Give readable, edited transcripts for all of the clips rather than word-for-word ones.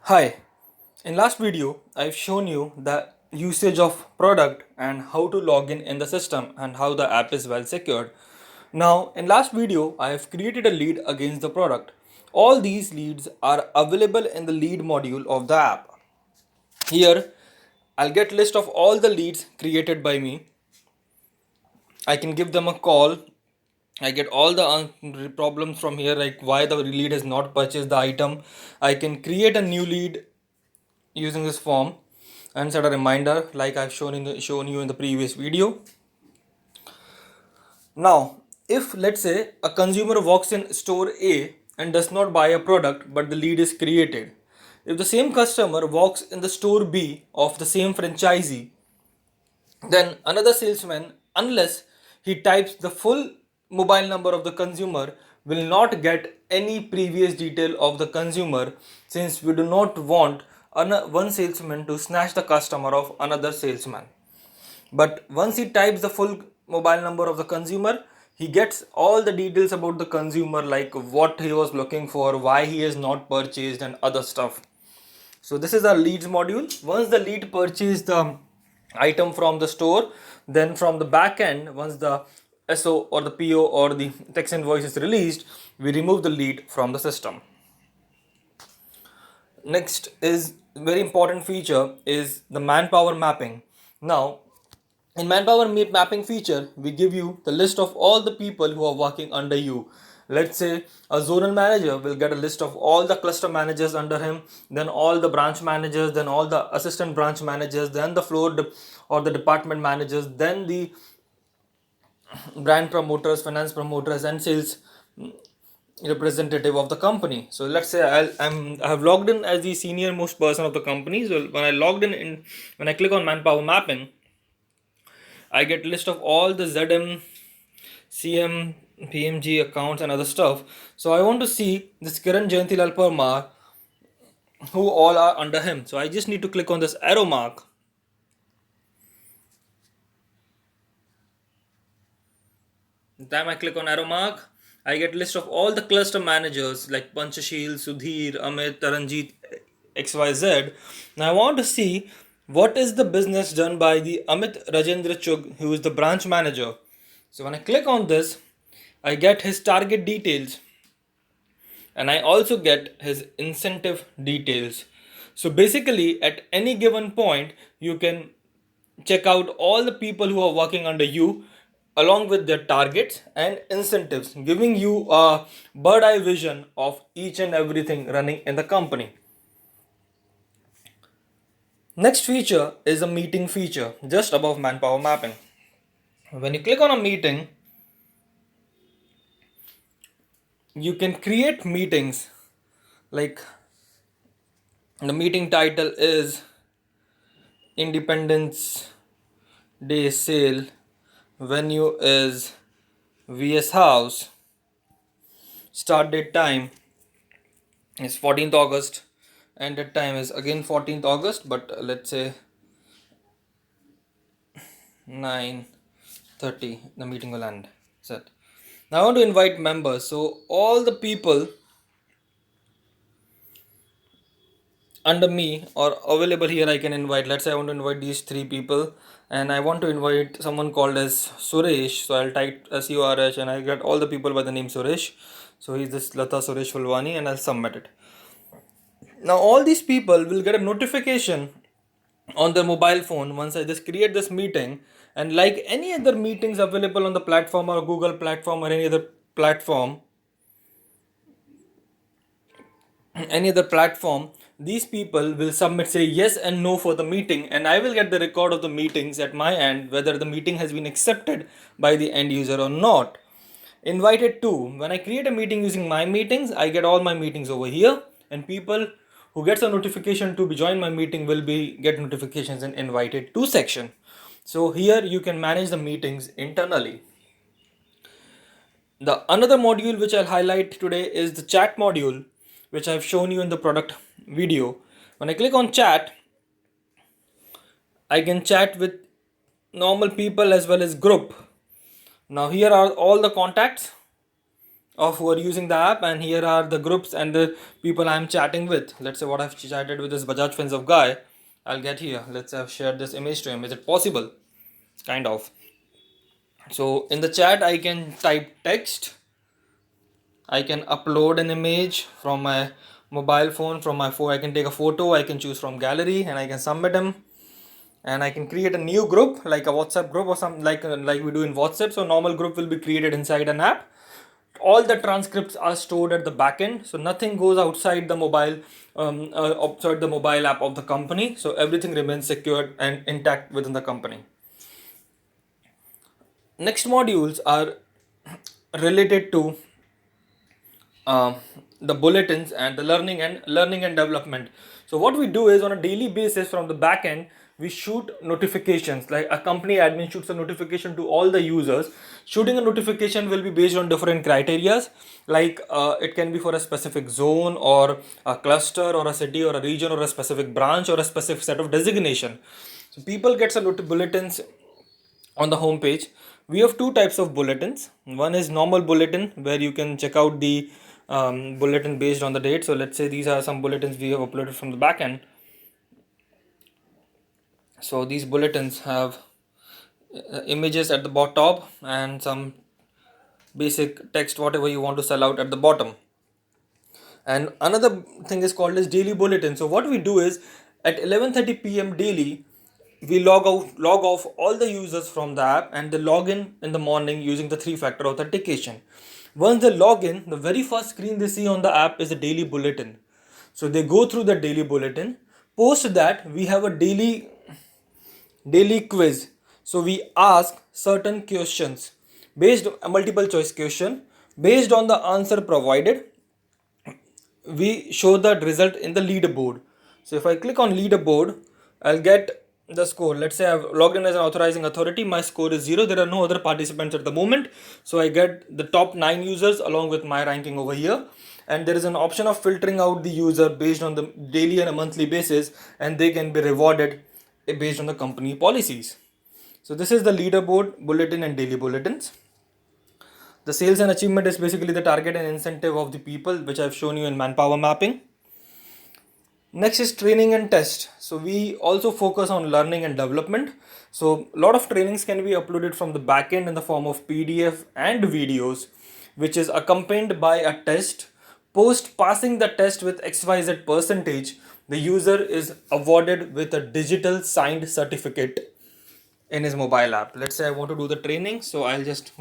Hi, in last video I've shown you the usage of product and how to log in the system and how the app is well secured. Now in last video I have created a lead against the product. All these leads are available in the lead module of the app. Here I'll get list of all the leads created by me. I can give them a call. I get all the problems from here, like why the lead has not purchased the item. I can create a new lead using this form and set a reminder like I've shown you in the previous video. Now, if let's say a consumer walks in store A and does not buy a product but the lead is created, if the same customer walks in the store B of the same franchisee, then another salesman, unless he types the full mobile number of the consumer, will not get any previous detail of the consumer, since we do not want one salesman to snatch the customer of another salesman. But once he types the full mobile number of the consumer, he gets all the details about the consumer, like what he was looking for, why he has not purchased, and other stuff. So this is our leads module. Once the lead purchased the item from the store, then from the back end, once the SO or the PO or the text invoice is released, we remove the lead from the system. Next is very important feature is the manpower mapping. Now in manpower mapping feature, we give you the list of all the people who are working under you. Let's say a zonal manager will get a list of all the cluster managers under him, then all the branch managers, then all the assistant branch managers, then the or the department managers, then the brand promoters, finance promoters, and sales representative of the company. So let's say I have logged in as the senior most person of the company. So when I logged in when I click on manpower mapping, I get list of all the ZM, CM, PMG accounts and other stuff. So I want to see this Kiran Jayantilal Parmar, who all are under him. So I just need to click on this arrow mark. The time I click on arrow mark, I get list of all the cluster managers like Panchashil, Sudhir, Amit, Taranjit, XYZ. Now I want to see what is the business done by the Amit Rajendra Chug, who is the branch manager. So when I click on this, I get his target details and I also get his incentive details. So basically, at any given point, you can check out all the people who are working under you along with their targets and incentives, giving you a bird eye vision of each and everything running in the company. Next feature is a meeting feature just above manpower mapping. When you click on a meeting, you can create meetings, like the meeting title is Independence Day Sale, venue is VS House, start date time is 14th August, and the time is again 14th August, but let's say 9:30 the meeting will end. Set. Now I want to invite members, so all the people under me or available here I can invite. Let's say I want to invite these three people and I want to invite someone called as Suresh. So I'll type SURH and I get all the people by the name Suresh. So he's this Lata Suresh Fulwani and I'll submit it. Now all these people will get a notification on their mobile phone once I just create this meeting, and like any other meetings available on the platform or Google platform or any other platform, these people will submit say yes and no for the meeting, and I will get the record of the meetings at my end whether the meeting has been accepted by the end user or not. Invited to, when I create a meeting using my meetings, I get all my meetings over here, and people who gets a notification to join my meeting will be get notifications in invited to section. So here you can manage the meetings internally. The another module which I'll highlight today is the chat module, which I've shown you in the product video. When I click on chat, I can chat with normal people as well as group. Now here are all the contacts of who are using the app, and here are the groups and the people I'm chatting with. Let's say what I've chatted with this Bajaj Fans of guy. I'll get here. Let's say I've shared this image to him. Is it possible? Kind of. So in the chat, I can type text. I can upload an image from my mobile phone. From my phone, I can take a photo. I can choose from gallery, and I can submit them. And I can create a new group, like a WhatsApp group or something, like we do in WhatsApp. So normal group will be created inside an app. All the transcripts are stored at the backend, so nothing goes outside the outside the mobile app of the company. So everything remains secured and intact within the company. Next modules are related to uh, the bulletins and the learning and development. So what we do is, on a daily basis from the back end, we shoot notifications. Like a company admin shoots a notification to all the users. Shooting a notification will be based on different criterias, like it can be for a specific zone or a cluster or a city or a region or a specific branch or a specific set of designation. So people get some bulletins on the home page. We have two types of bulletins. One is normal bulletin, where you can check out the bulletin based on the date. So let's say these are some bulletins we have uploaded from the backend. So these bulletins have images at the top and some basic text, whatever you want to sell out at the bottom. And another thing is called as daily bulletin. So what we do is, at 11:30 p.m. daily, we log off all the users from the app, and they log in the morning using the 3-factor authentication. Once they log in, the very first screen they see on the app is a daily bulletin. So they go through the daily bulletin. Post that, we have a daily quiz. So we ask certain questions based on a multiple choice question. Based on the answer provided, we show the result in the leaderboard. So if I click on leaderboard, I'll get the score. Let's say I've logged in as an authorizing authority. My score is 0. There are no other participants at the moment. So I get the top 9 users along with my ranking over here. And there is an option of filtering out the user based on the daily and a monthly basis, and they can be rewarded based on the company policies. So this is the leaderboard, bulletin, and daily bulletins. The sales and achievement is basically the target and incentive of the people, which I've shown you in manpower mapping. Next is training and test. So we also focus on learning and development. So a lot of trainings can be uploaded from the backend in the form of PDF and videos, which is accompanied by a test. Post passing the test with XYZ percentage, the user is awarded with a digital signed certificate in his mobile app. Let's say I want to do the training, so I'll just,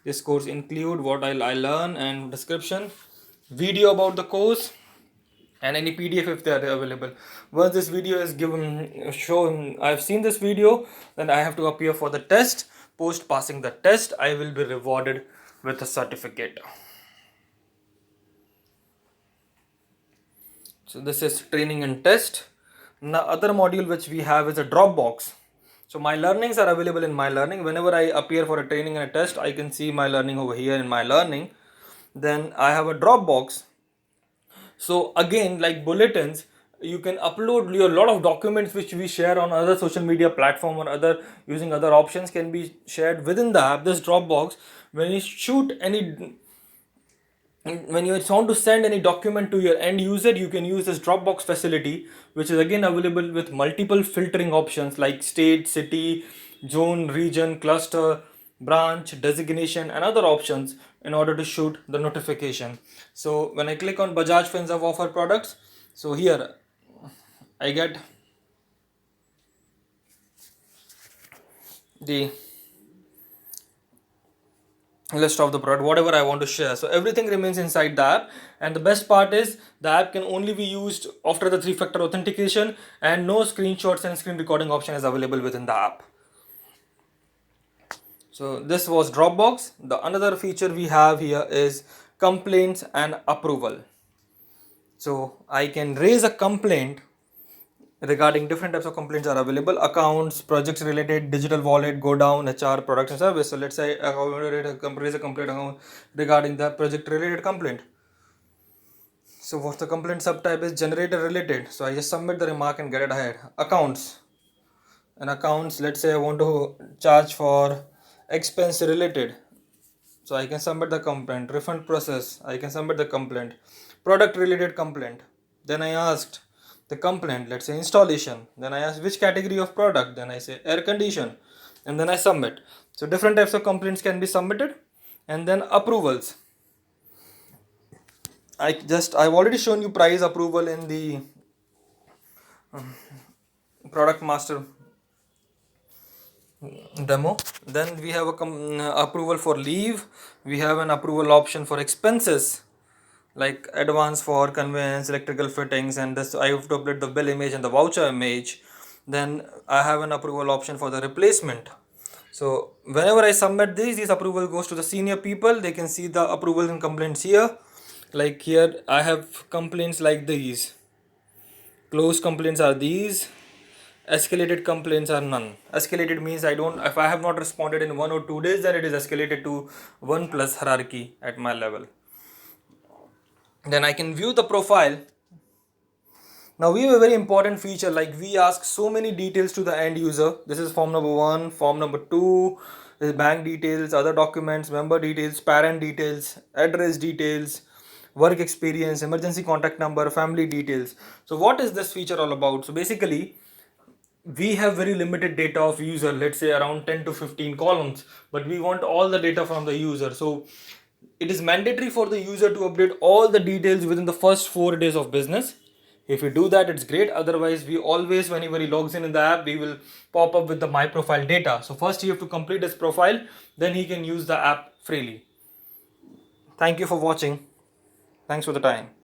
this course include what I learn and description, video about the course, and any PDF if they are available. Once this video is given, shown, I've seen this video, then I have to appear for the test. Post passing the test, I will be rewarded with a certificate. So this is training and test. The other module which we have is a Dropbox. So my learnings are available in my learning. Whenever I appear for a training and a test, I can see my learning over here in my learning. Then I have a Dropbox. So again, like bulletins, you can upload your lot of documents which we share on other social media platform or other using other options can be shared within the app. This Dropbox, when you shoot any, when you want to send any document to your end user, you can use this Dropbox facility, which is again available with multiple filtering options like state, city, zone, region, cluster, branch, designation, and other options in order to shoot the notification. So when I click on Bajaj Fans of offer products, so here I get the list of the product, whatever I want to share. So everything remains inside the app, and the best part is the app can only be used after the 3-factor authentication, and no screenshots and screen recording option is available within the app. So this was Dropbox. The another feature we have here is complaints and approval. So I can raise a complaint regarding different types of complaints are available: accounts, projects related, digital wallet, go down, HR, products and service. So let's say I want to raise a complaint regarding the project related complaint. So what's the complaint subtype is generator related. So I just submit the remark and get it ahead. Accounts. And accounts, let's say I want to charge for expense related. So I can submit the complaint. Refund process, I can submit the complaint. Product related complaint. Then I asked the complaint, let's say installation. Then I asked which category of product. Then I say air condition. And then I submit. So different types of complaints can be submitted. And then approvals. I've already shown you price approval in the product master demo. Then we have a approval for leave. We have an approval option for expenses like advance for conveyance, electrical fittings, and this I have to upload the bill image and the voucher image. Then I have an approval option for the replacement. So whenever I submit these approval goes to the senior people. They can see the approvals and complaints here. Like here I have complaints like these. Closed complaints are these. Escalated complaints are none. Escalated means if I have not responded in 1 or 2 days, then it is escalated to 1 plus hierarchy at my level. Then I can view the profile. Now we have a very important feature, like we ask so many details to the end user. This is form number 1, form number 2 is bank details, other documents, member details, parent details, address details, work experience, emergency contact number, family details. So what is this feature all about? So basically we have very limited data of user, let's say around 10 to 15 columns, but we want all the data from the user. So it is mandatory for the user to update all the details within the first 4 days of business. If you do that, it's great. Otherwise, we always, whenever he logs in the app, we will pop up with the my profile data. So first you have to complete his profile, then he can use the app freely. Thank you for watching. Thanks for the time.